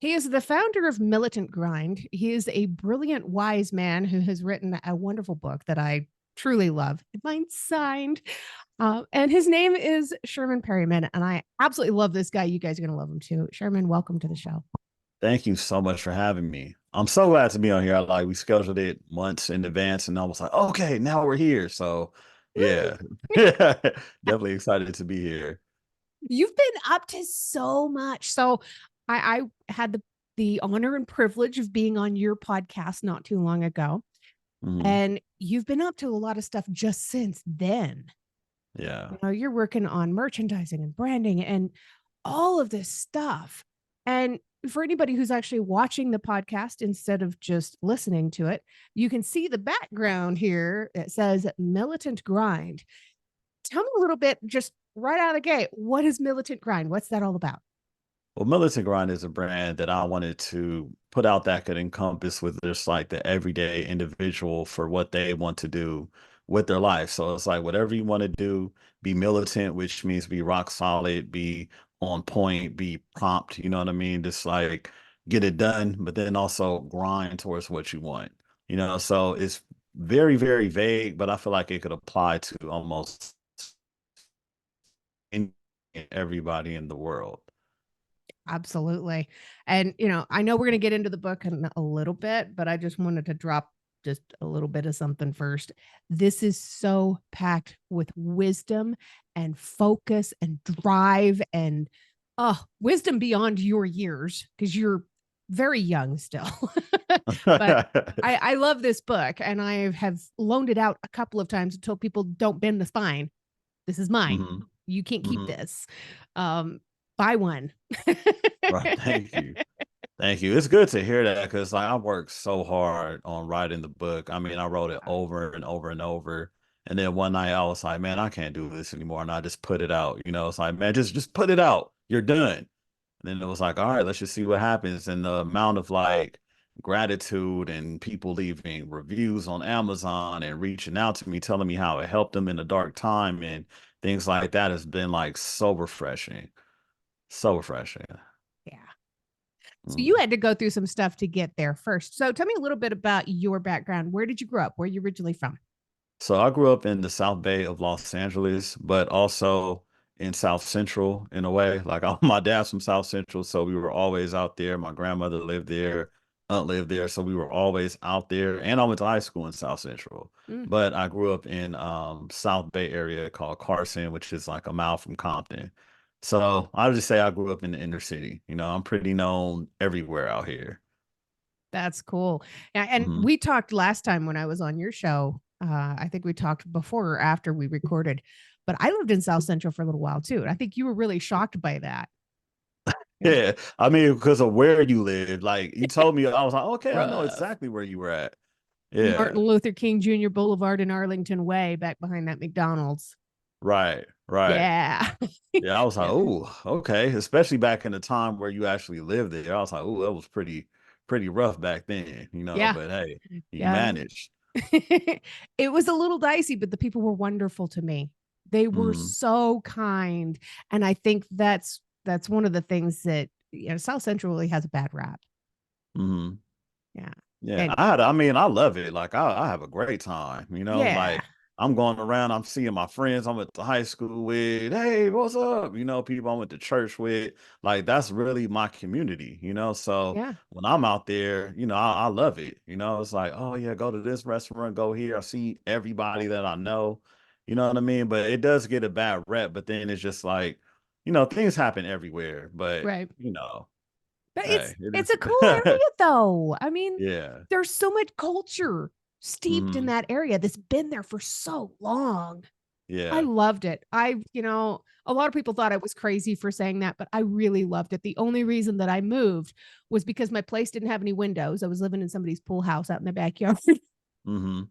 He is the founder of Militant Grind. He is a brilliant, wise man who has written a wonderful book that I truly love. Mine's signed. And his name is Sherman Perryman. And I absolutely love this guy. You guys are going to love him too. Sherman, welcome to the show. Thank you so much for having me. I'm so glad to be on here. Like we scheduled it months in advance and I was like, okay, now we're here. So yeah. Definitely excited to be here. You've been up to so much. So I had the honor and privilege of being on your podcast not too long ago. Hmm. And you've been up to a lot of stuff just since then. Yeah. You're working on merchandising and branding and all of this stuff. And for anybody who's actually watching the podcast instead of just listening to it, you can see the background here. It says Militant Grind. Tell me a little bit, just right out of the gate, what is Militant Grind? What's that all about? Well, Militant Grind is a brand that I wanted to put out that could encompass with just like the everyday individual for what they want to do with their life. So it's like whatever you want to do, be militant, which means be rock solid, be on point, be prompt, you know what I mean? Just like get it done, but then also grind towards what you want. So it's very, very vague, but I feel like it could apply to almost any, everybody in the world. Absolutely. And, I know we're going to get into the book in a little bit, but I just wanted to drop just a little bit of something first. This is so packed with wisdom and focus and drive and wisdom beyond your years because you're very young still. But I love this book and I have loaned it out a couple of times and told people don't bend the spine. This is mine. Hmm. You can't keep Hmm. this. Um, buy one. Right. Thank you. Thank you. It's good to hear that because like I worked so hard on writing the book. I mean, I wrote it over and over and over. And then one night I was like, man, I can't do this anymore. And I just put it out. It's like, man, just put it out. You're done. And then it was like, all right, let's just see what happens. And the amount of like gratitude and people leaving reviews on Amazon and reaching out to me, telling me how it helped them in a dark time and things like that has been like so refreshing. So refreshing. Yeah. So you Mm. had to go through some stuff to get there first. So tell me a little bit about your background. Where did you grow up? Where are you originally from? So I grew up in the South Bay of Los Angeles, but also in South Central in a way. Like my dad's from South Central, so we were always out there. My grandmother lived there, aunt lived there, so we were always out there. And I went to high school in South Central, Mm, but I grew up in South Bay area called Carson, which is like a mile from Compton. So I would just say I grew up in the inner city. I'm pretty known everywhere out here. that's cool. And Hmm. we talked last time when I was on your show. I think we talked before or after we recorded, but I lived in South Central for a little while too. And I think you were really shocked by that. Yeah. Yeah, I mean, because of where you live, like you told me, I was like, okay, I know Rough. exactly where you were at. Yeah, Martin Luther King Jr. Boulevard in Arlington Way, back behind that McDonald's. right, right. Yeah. Yeah, I was like, Yeah. oh, okay. Especially back in the time where you actually lived there. I was like, oh, that was pretty rough back then. Yeah. But hey, you Yeah. managed. It was a little dicey, but the people were wonderful to me. They were Hmm. so kind. And I think that's one of the things that South Central really has a bad rap. Hmm. Yeah. Yeah, And I mean, I love it. Like I have a great time. yeah. Like I'm going around, I'm seeing my friends I went to high school with. Hey, what's up? People I went to church with. Like that's really my community. So Yeah. when I'm out there, I love it. It's like, oh yeah, go to this restaurant, go here. I see everybody that I know. You know what I mean? But it does get a bad rep, but then it's just like, things happen everywhere. But Right. But hey, it it's is. a cool area though. I mean, Yeah. there's so much culture steeped in Hmm. that area that's been there for so long. I Yeah. loved it. A lot of people thought I was crazy for saying that, but I really loved it. The only reason that I moved was because my place didn't have any windows. I was living in somebody's pool house out in their backyard. Hmm.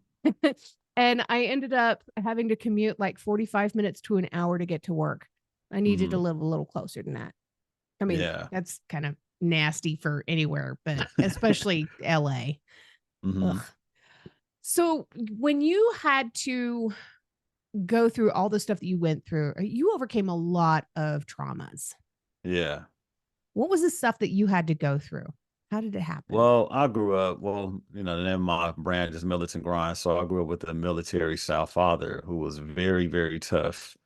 And I ended up having to commute like 45 minutes to an hour to get to work. I needed to Hmm. live a little closer than that. I mean, Yeah. that's kind of nasty for anywhere, but especially LA. Ugh. Hmm. So when you had to go through all the stuff that you went through, you overcame a lot of traumas. Yeah. What was the stuff that you had to go through? How did it happen? Well, I grew up, well, the name of my brand is Militant Grind. So I grew up with a military style father who was very, very tough,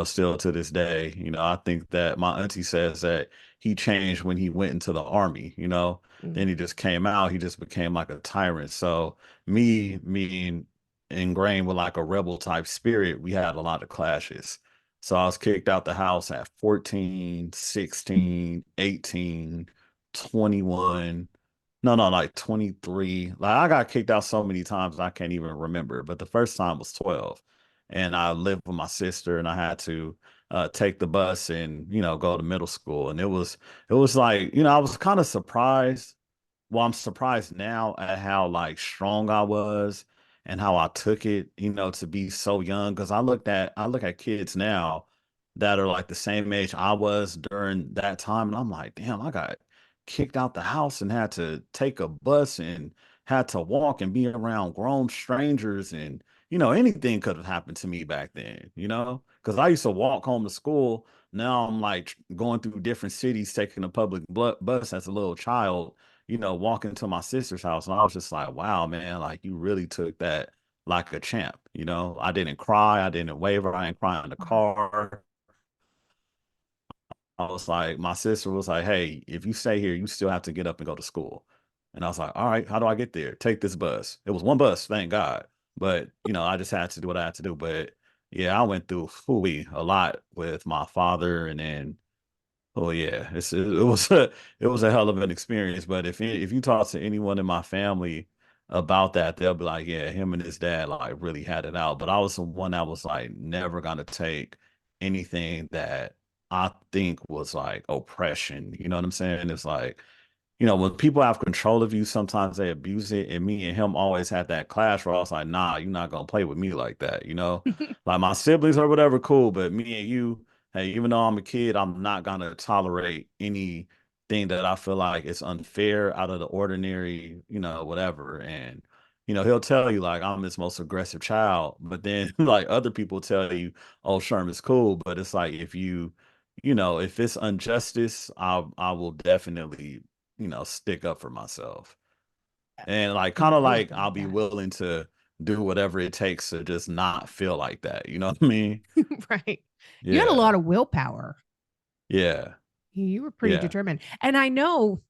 still to this day. I think that my auntie says that he changed when he went into the army. Mm. Then he just came out, he just became like a tyrant. So me being ingrained with like a rebel type spirit, we had a lot of clashes. So I was kicked out the house at 14, 16, 18, 21. No, no, like 23. Like I got kicked out so many times I can't even remember. But the first time was 12. And I lived with my sister and I had to take the bus and, go to middle school. And it was like, I was kind of surprised. Well, I'm surprised now at how like strong I was and how I took it, to be so young. Cause I look at kids now that are like the same age I was during that time. And I'm like, damn, I got kicked out the house and had to take a bus and had to walk and be around grown strangers. And, anything could have happened to me back then, because I used to walk home to school. Now I'm like going through different cities, taking a public bus as a little child, walking to my sister's house. And I was just like, wow, man, like you really took that like a champ. I didn't cry. I didn't waver. I didn't cry in the Wow. car. I was like, my sister was like, hey, if you stay here, you still have to get up and go to school. And I was like, all right, how do I get there? Take this bus. It was one bus, thank God. But, I just had to do what I had to do. But yeah, I went through fully a lot with my father. And then, oh yeah, it was a hell of an experience. But if you talk to anyone in my family about that, they'll be like, yeah, him and his dad like really had it out. But I was the one that was like never gonna take anything that I think was like oppression. You know what I'm saying? It's like, when people have control of you, sometimes they abuse it. And me and him always had that clash where I was like, nah, you're not gonna play with me like that. Like my siblings or whatever, cool, but me and you, hey, even though I'm a kid, I'm not gonna tolerate anything that I feel like is unfair, out of the ordinary, whatever. And he'll tell you like I'm his most aggressive child, but then like other people tell you, oh, Sherman's cool. But it's like if it's injustice, I will definitely stick up for myself. And like You kind of always like been I'll like be that. willing to do whatever it takes to just not feel like that. You know what I mean? Right. You had a lot Yeah. of willpower. Yeah. You were pretty Yeah. determined. And I know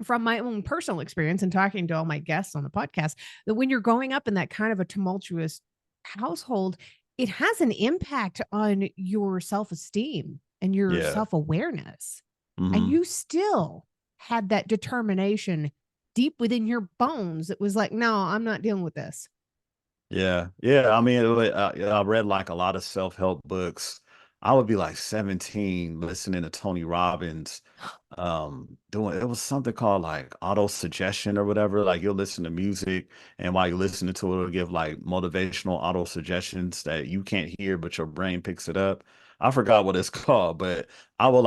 from my own personal experience and talking to all my guests on the podcast that when you're growing up in that kind of a tumultuous household, it has an impact on your self esteem and your Yeah. self awareness. And Hmm. you still had that determination deep within your bones. It was like, no, I'm not dealing with this. Yeah. Yeah. I mean, I read like a lot of self-help books. I would be like 17 listening to Tony Robbins, doing it was something called like auto suggestion or whatever. Like you'll listen to music and while you're listening to it, it'll give like motivational auto suggestions that you can't hear, but your brain picks it up. I forgot what it's called, but I will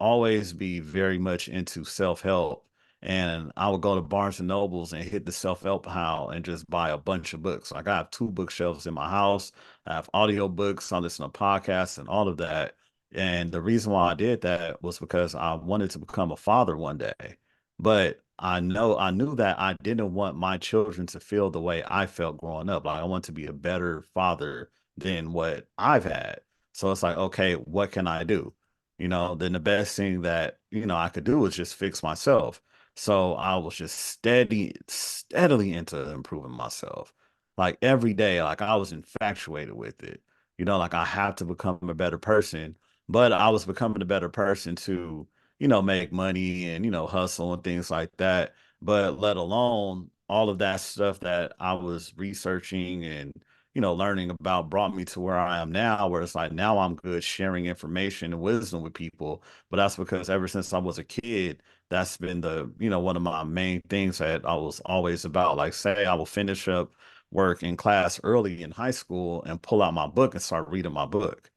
always be very much into self-help. And I would go to Barnes and Nobles and hit the self-help aisle and just buy a bunch of books. Like I have two bookshelves in my house. I have audio books. I listen to podcasts and all of that. And the reason why I did that was because I wanted to become a father one day. But I knew that I didn't want my children to feel the way I felt growing up. Like I want to be a better father than what I've had. So it's like, okay, what can I do? Then the best thing that, I could do was just fix myself. So I was just steadily into improving myself. Like every day, like I was infatuated with it. Like I have to become a better person. But I was becoming a better person to, make money and, hustle and things like that. But let alone all of that stuff that I was researching and, learning about brought me to where I am now, where it's like now I'm good sharing information and wisdom with people. But that's because ever since I was a kid, that's been one of my main things that I was always about. Like, say I will finish up work in class early in high school and pull out my book and start reading my book,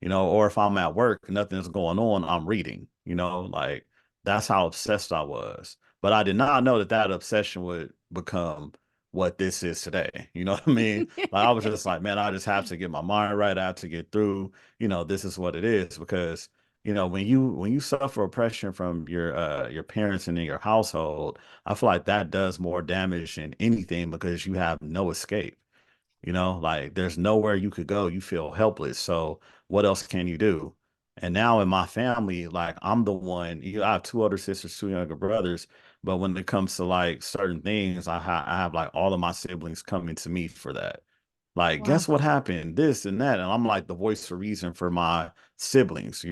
or if I'm at work, nothing's going on, I'm reading, like that's how obsessed I was. But I did not know that that obsession would become what this is today. You know what I mean? Like I was just like, man, I just have to get my mind right. I have to get through, this is what it is because, when you suffer oppression from your parents and in your household, I feel like that does more damage than anything because you have no escape. Like there's nowhere you could go. You feel helpless. So what else can you do? And now in my family, like I'm the one, I have two older sisters, two younger brothers. But when it comes to like certain things, I have like all of my siblings coming to me for that. Like, Wow. guess what happened? This and that. And I'm like the voice of reason for my siblings.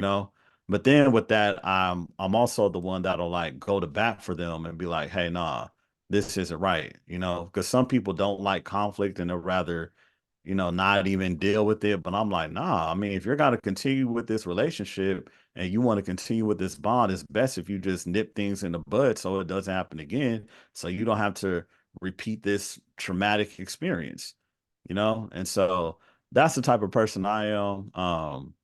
But then with that, I'm also the one that'll like go to bat for them and be like, hey, nah, this isn't right, because some people don't like conflict and they'll rather not even deal with it. But I'm like, nah, I mean, if you're gonna continue with this relationship and you want to continue with this bond, it's best if you just nip things in the bud so it doesn't happen again. So you don't have to repeat this traumatic experience. And so that's the type of person I am.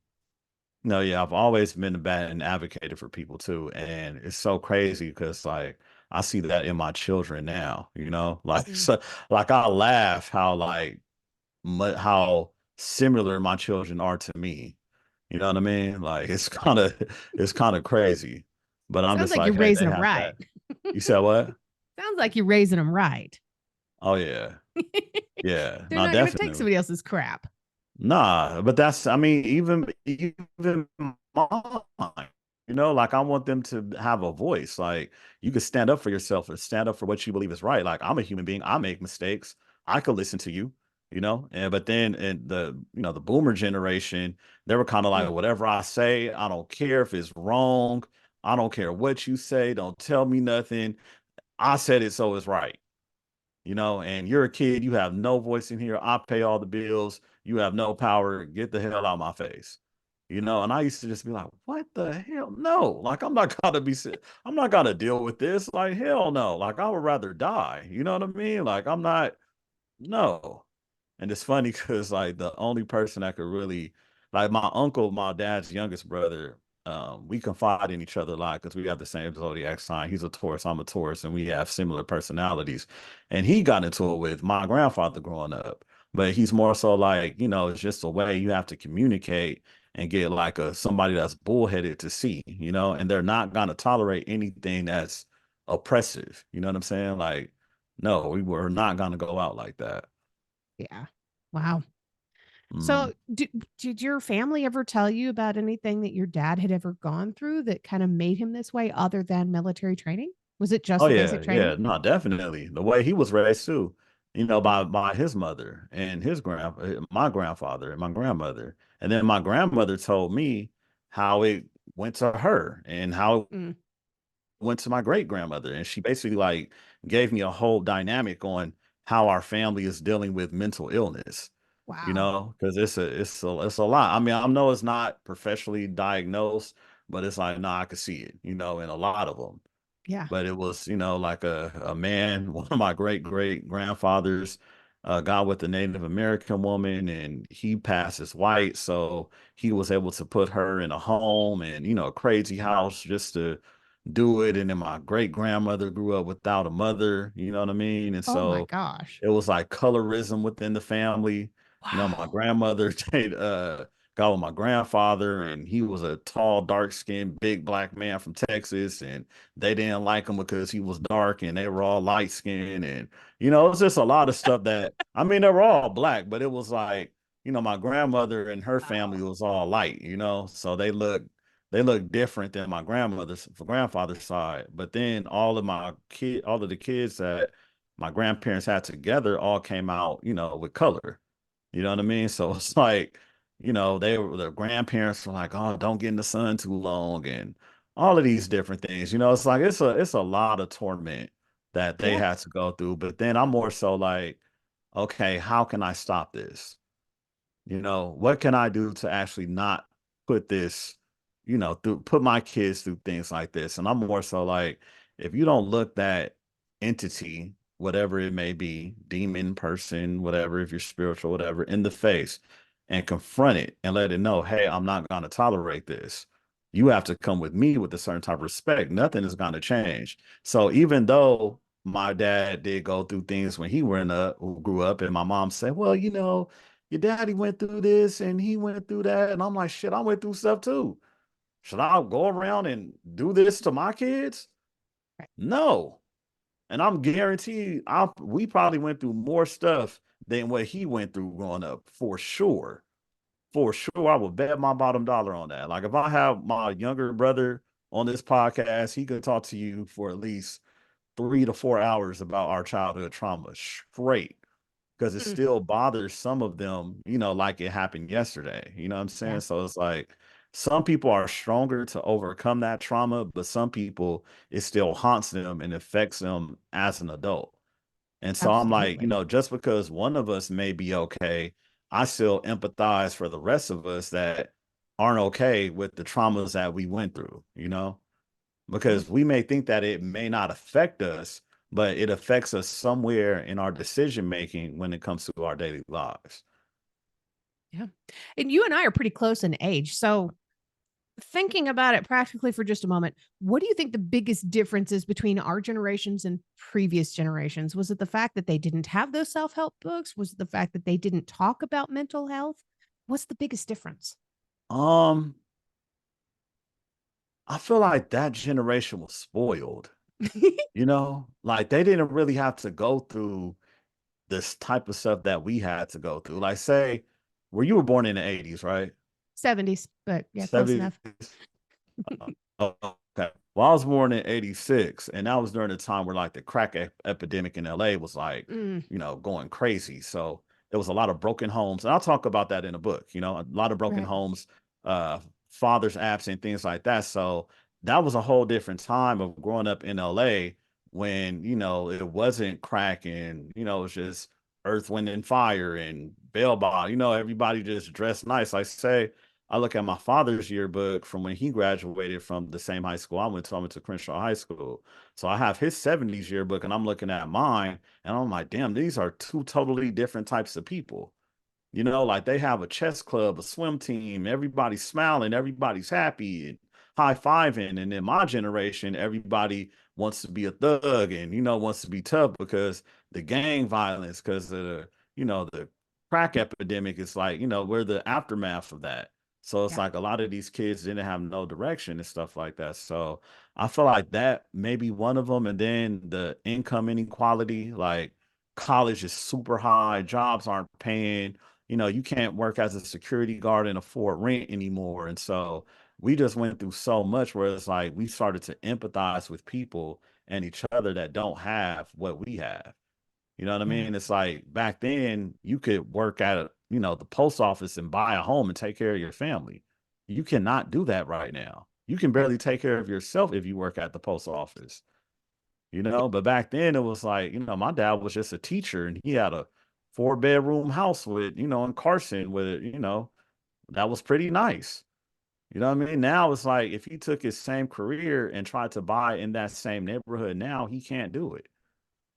No, yeah, I've always been a bad and advocated for people too. And it's so crazy because like I see that in my children now, like Mm. so like I laugh how like how similar my children are to me. You know what I mean? Like it's kind of crazy. But I'm Sounds just like you're like, hey, raising they them have right. that. You said what? Sounds like you're raising them right. Oh yeah. Yeah. They're No, not going to take definitely. somebody else's crap. Nah, but I mean, even mine, like I want them to have a voice. Like you could stand up for yourself or stand up for what you believe is right. Like I'm a human being, I make mistakes. I could listen to you, and but then in the boomer generation, they were kind of like, Mm. whatever I say, I don't care if it's wrong. I don't care what you say, don't tell me nothing. I said it, so it's right, and you're a kid, you have no voice in here. I pay all the bills. You have no power. Get the hell out of my face. And I used to just be like, what the hell? No, like I'm not gonna deal with this. Like, hell no. Like, I would rather die. You know what I mean? Like, I'm not, no. And it's funny because like the only person that could really like my uncle, my dad's youngest brother, we confide in each other a lot because we have the same zodiac sign. He's a Taurus, I'm a Taurus, and we have similar personalities. And he got into it with my grandfather growing up. But he's more so like, it's just a way you have to communicate and get like somebody that's bullheaded to see, and they're not gonna tolerate anything that's oppressive. You know what I'm saying? Like, no, we were not gonna go out like that. Yeah. Wow. Mm. So, did your family ever tell you about anything that your dad had ever gone through that kind of made him this way other than military training? Was it just Oh the yeah, basic training? yeah, no, definitely. The way he was raised too, by his mother and my grandfather and my grandmother. And then my grandmother told me how it went to her and how it Mm. went to my great grandmother. And she basically like gave me a whole dynamic on how our family is dealing with mental illness. Wow. Because it's a lot. I mean, I know it's not professionally diagnosed, but it's like, nah, I could see it, in a lot of them. Yeah. But it was like a man, one of my great grandfathers, got with a Native American woman, and he passed as white, so he was able to put her in a home and a crazy house just to do it. And then my great grandmother grew up without a mother, you know what I mean? And Oh my so gosh. it was like colorism within the family. My Wow. grandmother got with my grandfather, and he was a tall, dark-skinned, big black man from Texas, and they didn't like him because he was dark, and they were all light-skinned, and it was just a lot of stuff that I mean, they were all black, but it was like, my grandmother and her family Wow. was all light, so they look different than my grandfather's side. But then all of the kids that my grandparents had together all came out, with color. You know what I mean? So it's like, the grandparents were like, oh, don't get in the sun too long and all of these different things. It's like it's a lot of torment that they Yeah. had to go through. But then I'm more so like, okay, how can I stop this? What can I do to actually not put put my kids through things like this? And I'm more so like, if you don't look that entity, whatever it may be, demon, person, whatever, if you're spiritual, whatever, in the face and confront it and let it know, hey, I'm not going to tolerate this. You have to come with me with a certain type of respect. Nothing is going to change. So even though my dad did go through things when he grew up, and my mom said, well, your daddy went through this and he went through that. And I'm like, shit, I went through stuff too. Should I go around and do this to my kids? Right. No. And I'm guaranteed we probably went through more stuff than what he went through growing up, for sure. For sure, I would bet my bottom dollar on that. Like if I have my younger brother on this podcast, he could talk to you for at least 3 to 4 hours about our childhood trauma straight, because it Mm, still bothers some of them, like it happened yesterday. You know what I'm saying? yeah, So it's like some people are stronger to overcome that trauma, but some people it still haunts them and affects them as an adult. And so I'm like, absolutely. just because one of us may be okay, I still empathize for the rest of us that aren't okay with the traumas that we went through, Yeah. because we may think that it may not affect us, but it affects us somewhere in our decision making when it comes to our daily lives. Yeah. And you and I are pretty close in age. So, thinking about it practically for just a moment, what do you think the biggest difference is between our generations and previous generations? Was it the fact that they didn't have those self help books? Was it the fact that they didn't talk about mental health? What's the biggest difference? Um, I feel like that generation was spoiled, like they didn't really have to go through this type of stuff that we had to go through. Like, say, you were born in the 80s, right? 70s, but yeah, close 70s. enough. Oh, okay. Well, I was born in '86, and that was during the time where like the crack epidemic in LA was like, Mm, going crazy. So there was a lot of broken homes. And I'll talk about that in a book, a lot of broken right. homes, uh, fathers absent, things like that. So that was a whole different time of growing up in LA when, it wasn't crack and, it was just earth, wind, and fire and bail bond, everybody just dressed nice. I say, I look at my father's yearbook from when he graduated from the same high school I went to Crenshaw High School. So I have his '70s yearbook and I'm looking at mine and I'm like, damn, these are two totally different types of people. Like they have a chess club, a swim team, everybody's smiling, everybody's happy and high fiving. And in my generation, everybody wants to be a thug and, wants to be tough because the gang violence, because of the crack epidemic is like, we're the aftermath of that. So it's Yeah. like a lot of these kids didn't have no direction and stuff like that. So I feel like that may be one of them. And then the income inequality, like college is super high, jobs aren't paying, you can't work as a security guard and afford rent anymore. And so we just went through so much where it's like we started to empathize with people and each other that don't have what we have. You know what I Yeah. mean? It's like back then you could work at the post office and buy a home and take care of your family. You cannot do that right now. You can Right. barely take care of yourself if you work at the post office. But back then it was like, my dad was just a teacher and he had a 4-bedroom house with, in Carson with it, that was pretty nice. You know what I mean? Now it's like if he took his same career and tried to buy in that same neighborhood now, he can't do it.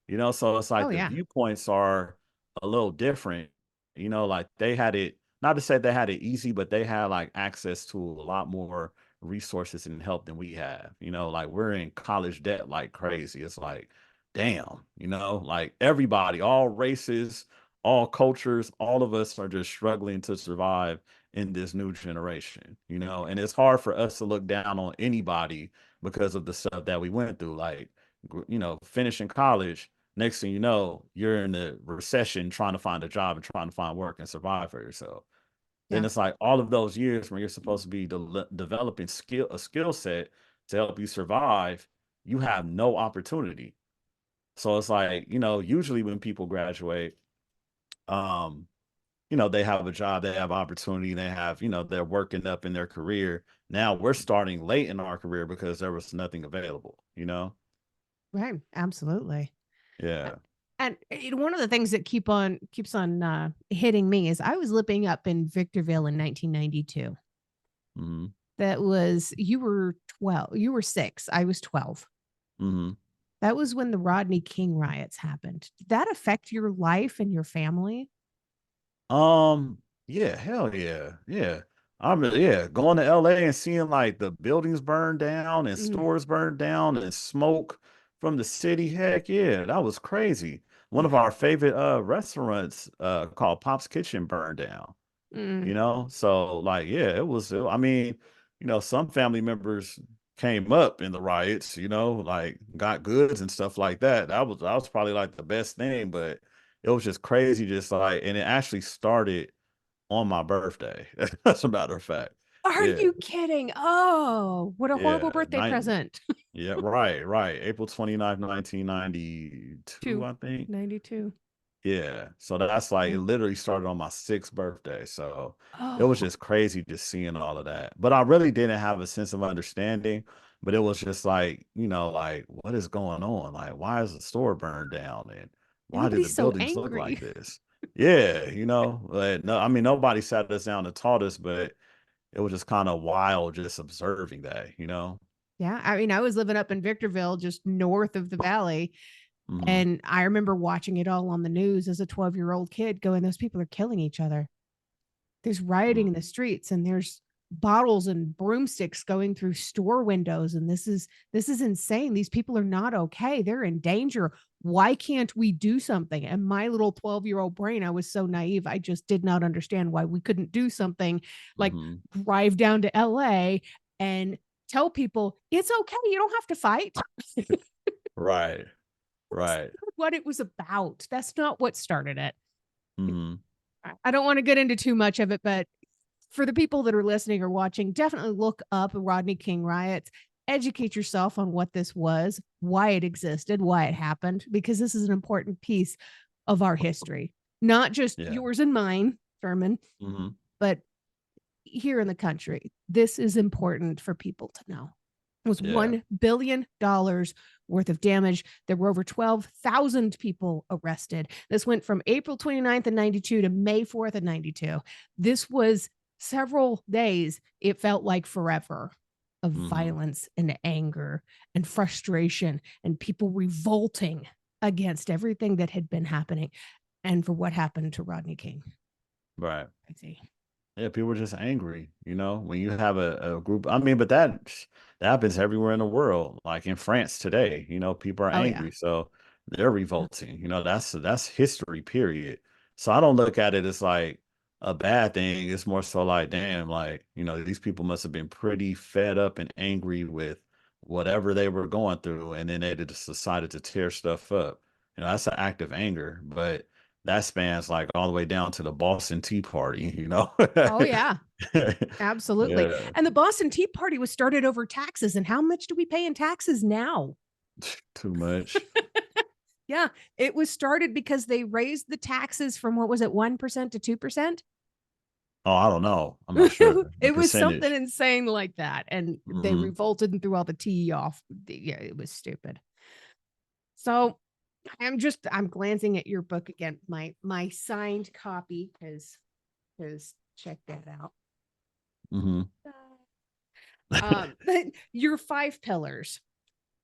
So it's Oh, like the yeah. viewpoints are a little different. Like they had it, not to say they had it easy, but they had like access to a lot more resources and help than we have. Like we're in college debt like crazy. It's like, damn, like everybody, all races, all cultures, all of us are just struggling to survive in this new generation, and it's hard for us to look down on anybody because of the stuff that we went through. Like, finishing college, next thing you know, you're in a recession trying to find a job and trying to find work and survive for yourself. Then Yeah. it's like all of those years when you're supposed to be developing a skill set to help you survive, you have no opportunity. So it's like, usually when people graduate, um, they have a job, they have opportunity, they have, they're working up in their career. Now we're starting late in our career because there was nothing available. Right. Absolutely. Uh, Yeah. And one of the things that keeps on hitting me is I was living up in Victorville in 1992. Hmm. That was you were 12, you were 6, I was 12. Hmm. That was when the Rodney King riots happened. Did that affect your life and your family? Yeah, hell yeah. Yeah. Yeah, going to LA and seeing like the buildings burned down and Mm, stores burned down and smoke from the city. Heck yeah, that was crazy. One of yeah. our favorite restaurants called Pop's Kitchen burned down. Mm, So like yeah, I mean, some family members came up in the riots, like got goods and stuff like that. That was probably like the best thing, but it was just crazy, just like, and it actually started on my birthday. As a matter of fact. Are Yeah. you kidding? Oh, what a horrible Yeah. birthday present. Yeah, right, right. April 29th, 1992, Two I think. 92. Yeah. So that's like it Yeah. literally started on my sixth birthday. So it was Oh, just crazy just seeing all of that. But I really didn't have a sense of understanding. But it was just like, like, what is going on? Like, why is the store burned down? And why did the everybody's so buildings look like angry. this? Yeah, but no, I mean, nobody sat us down and taught us, but it was just kind of wild just observing that. Yeah, I mean, I was living up in Victorville, just north of the valley, Hmm. and I remember watching it all on the news as a 12-year-old kid going, those people are killing each other. There's rioting in the streets and there's bottles and broomsticks going through store windows, and this is insane. These people are not okay. They're in danger. Why can't we do something? And my little 12-year-old brain, I was so naive. I just did not understand why we couldn't do something like Hmm. drive down to LA and tell people it's okay. You don't have to fight. Right. That's Right. not what it was about. That's not what started it. Hmm. I don't want to get into too much of it, but for the people that are listening or watching, definitely look up Rodney King riots, educate yourself on what this was, why it existed, why it happened, because this is an important piece of our history, not just Yeah. yours and mine, Sherman, Hmm. but here in the country. This is important for people to know. It was Yeah. $1 billion worth of damage. There were over 12,000 people arrested. This went from April 29th of 92 to May 4th of 92. This was several days. It felt like forever of Hmm. violence and anger and frustration and people revolting against everything that had been happening and for what happened to Rodney King. Right. Crazy. Yeah, people are just angry, when you have a group. I mean, but that happens everywhere in the world. Like in France today, people are Oh, yeah. angry, so they're revolting. That's history, period. So I don't look at it as like a bad thing. It's more so like, damn, like, these people must have been pretty fed up and angry with whatever they were going through, and then they just decided to tear stuff up. That's an act of anger, but that spans like all the way down to the Boston Tea Party. Oh, yeah. Absolutely. Yeah, And the Boston Tea Party was started over taxes. And how much do we pay in taxes now? too much. Yeah, it was started because they raised the taxes from what was it, 1% to 2%? Oh, I don't know. I'm not sure. The It was something percentage. insane like that. And they Hmm. revolted and threw all the tea off. Yeah, it was stupid. So I'm glancing at your book again. My signed copy has check that out. Hmm. But your 5 pillars.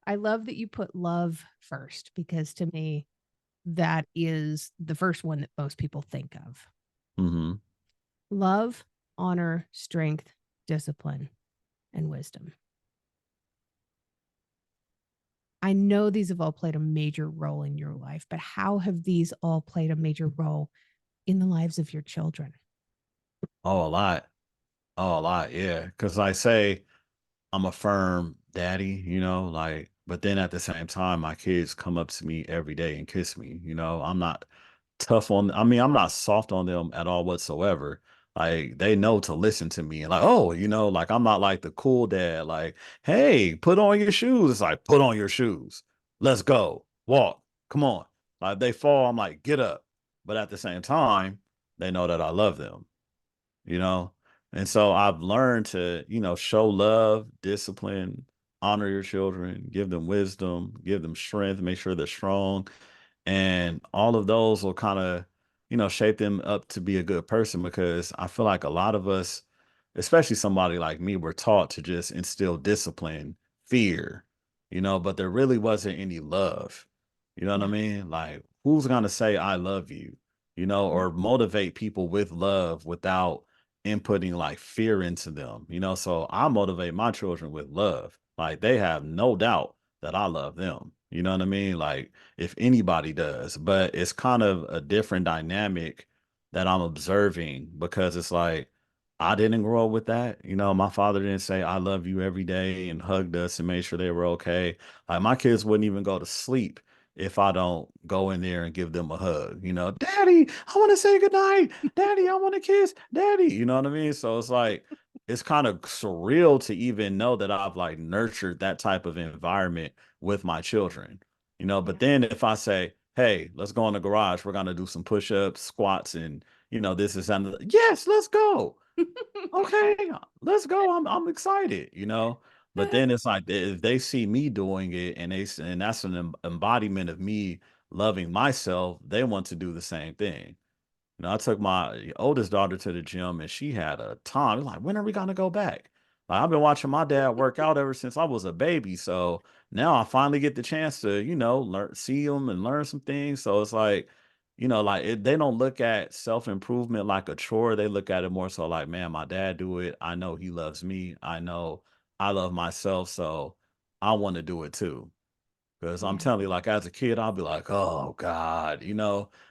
I love that you put love first because to me, that is the first one that most people think of. Hmm. Love, honor, strength, discipline, and wisdom. I know these have all played a major role in your life, but how have these all played a major role in the lives of your children? Oh, a lot. Oh, a lot. Yeah. Because I say I'm a firm daddy, like, but then at the same time, my kids come up to me every day and kiss me. I'm not I mean, I'm not soft on them at all whatsoever. Like, they know to listen to me and like, oh, like I'm not like the cool dad, like, hey, put on your shoes. It's like, put on your shoes. Let's go. Walk. Come on. Like, if they fall, I'm like, get up. But at the same time, they know that I love them you know? And so I've learned to, show love, discipline, honor your children, give them wisdom, give them strength, make sure they're strong. And all of those will kind of, shape them up to be a good person because I feel like a lot of us, especially somebody like me, were taught to just instill discipline, fear, but there really wasn't any love. You know what I Yeah. mean? Like, who's going to say, I love you, Yeah. or motivate people with love without inputting like fear into them, so I motivate my children with love. Like they have no doubt that I love them. You know what I mean? Like if anybody does, but it's kind of a different dynamic that I'm observing because it's like I didn't grow up with that. You know, my father didn't say I love you every day and hugged us and made sure they were okay. Like my kids wouldn't even go to sleep if I don't go in there and give them a hug. You know, Daddy, I want to say goodnight. Daddy, I want to kiss. Daddy, you know what I mean? So it's like it's kind of surreal to even know that I've like nurtured that type of environment with my children. You know, but Yeah. then if I say, "Hey, let's go in the garage. We're gonna do some push-ups, squats, and this is and yes, let's go." Okay, let's go. I'm excited, you know. But then it's like if they see me doing it and and that's an embodiment of me loving myself, they want to do the same thing. You know, I took my oldest daughter to the gym and she had a time. Like, when are we gonna go back? Like, I've been watching my dad work out ever since I was a baby. So now I finally get the chance to, learn, see him and learn some things. So it's like, like they don't look at self-improvement like a chore. They look at it more so like, man, my dad do it. I know he loves me. I know I love myself. So I want to do it too. Because I'm Yeah. telling you, like as a kid, I'll be like, oh God,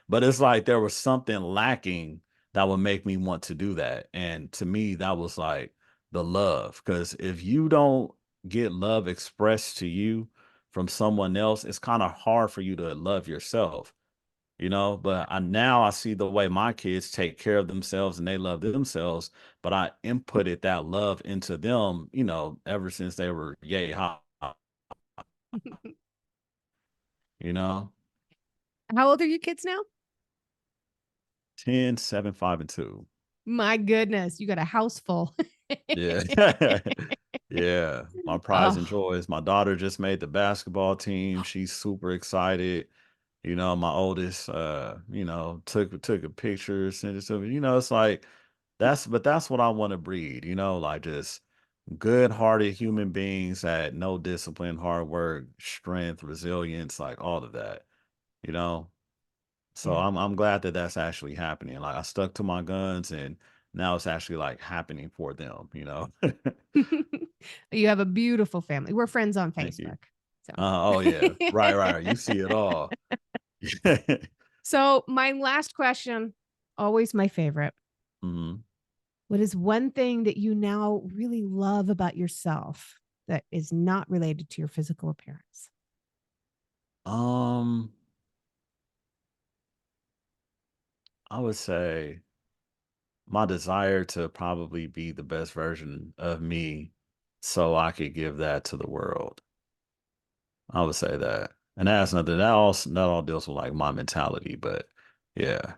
but it's like there was something lacking that would make me want to do that. And to me, that was like the love. Because if you don't get love expressed to you from someone else, it's kind of hard for you to love yourself, But now I see the way my kids take care of themselves and they love themselves, but I inputted that love into them, ever since they were yay high, you know? How old are your kids now? 10, 7, 5, and 2. My goodness, you got a house full. Yeah. Yeah. My prize and Oh, joys. My daughter just made the basketball team. She's super excited. My oldest took a picture, sent it to me. It's like that's what I want to breed, like just good-hearted human beings that know discipline, hard work, strength, resilience, like all of that, you know? So yeah. I'm glad that that's actually happening. Like I stuck to my guns and now it's actually like happening for them. You have a beautiful family. We're friends on Thank you. Facebook. So Oh yeah. Right, right. You see it all. So my last question, always my favorite. Mhm. What is one thing that you now really love about yourself that is not related to your physical appearance? Um, I would say my desire to probably be the best version of me so I could give that to the world. I would say that. And that has nothing that all deals with like my mentality, but yeah.